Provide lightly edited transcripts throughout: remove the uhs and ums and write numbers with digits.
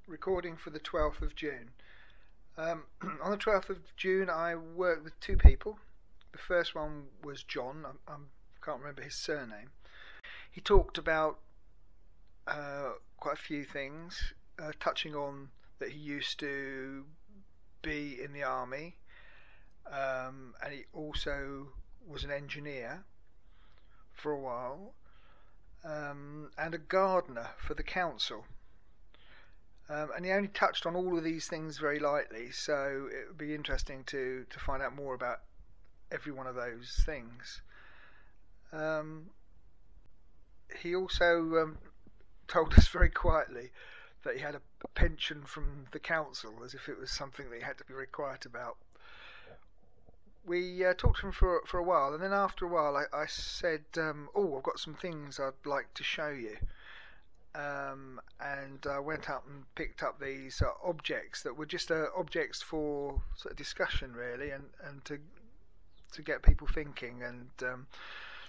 recording for the 12th of June. On the 12th of June I worked with two people. The first one was John. I can't remember his surname. He talked about quite a few things, touching on that he used to be in the army, and he also was an engineer for a while, and a gardener for the council. And he only touched on all of these things very lightly, so it would be interesting to find out more about every one of those things. He also told us very quietly that he had a pension from the council, as if it was something that he had to be very quiet about. We talked to him for a while, and then after a while I said, I've got some things I'd like to show you. And I went up and picked up these objects that were just objects for sort of discussion, really, and to get people thinking. And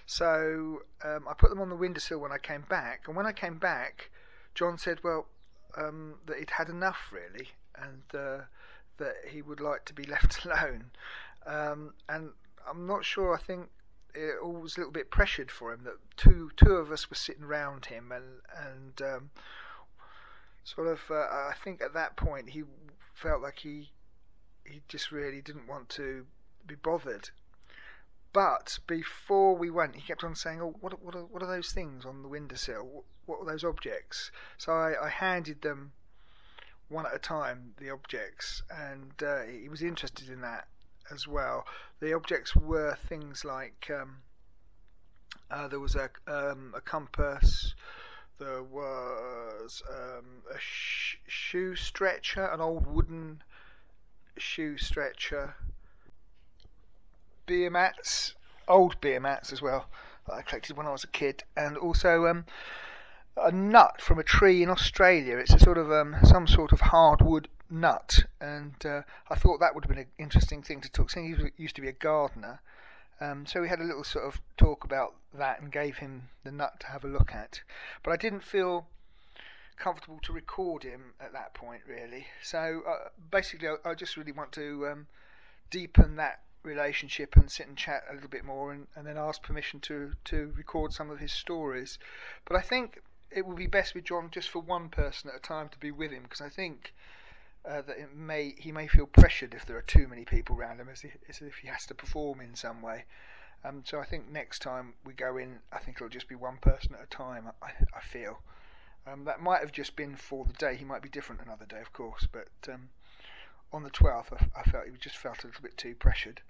so I put them on the windowsill when I came back. And when I came back, John said, that he'd had enough, really, and that he would like to be left alone. And I'm not sure. I think it all was a little bit pressured for him that two of us were sitting around him, and sort of I think at that point he felt like he just really didn't want to be bothered. But before we went, he kept on saying, what are those things on the windowsill? What are those objects? So I handed them one at a time, the objects, and he was interested in that as well. The objects were things like there was a compass, there was a shoe stretcher, an old wooden shoe stretcher, beer mats, old beer mats as well, that I collected when I was a kid, and also a nut from a tree in Australia. It's a sort of some sort of hardwood nut, and I thought that would have been an interesting thing to talk. Saying he used to be a gardener, so we had a little sort of talk about that and gave him the nut to have a look at. But I didn't feel comfortable to record him at that point, really. So basically, I just really want to deepen that relationship and sit and chat a little bit more, and then ask permission to record some of his stories. But I think it would be best with John just for one person at a time to be with him, because I think that he may feel pressured if there are too many people around him, as if he has to perform in some way. So I think next time we go in, I think it'll just be one person at a time. I feel that might have just been for the day. He might be different another day, of course, but on the 12th, I felt he just felt a little bit too pressured.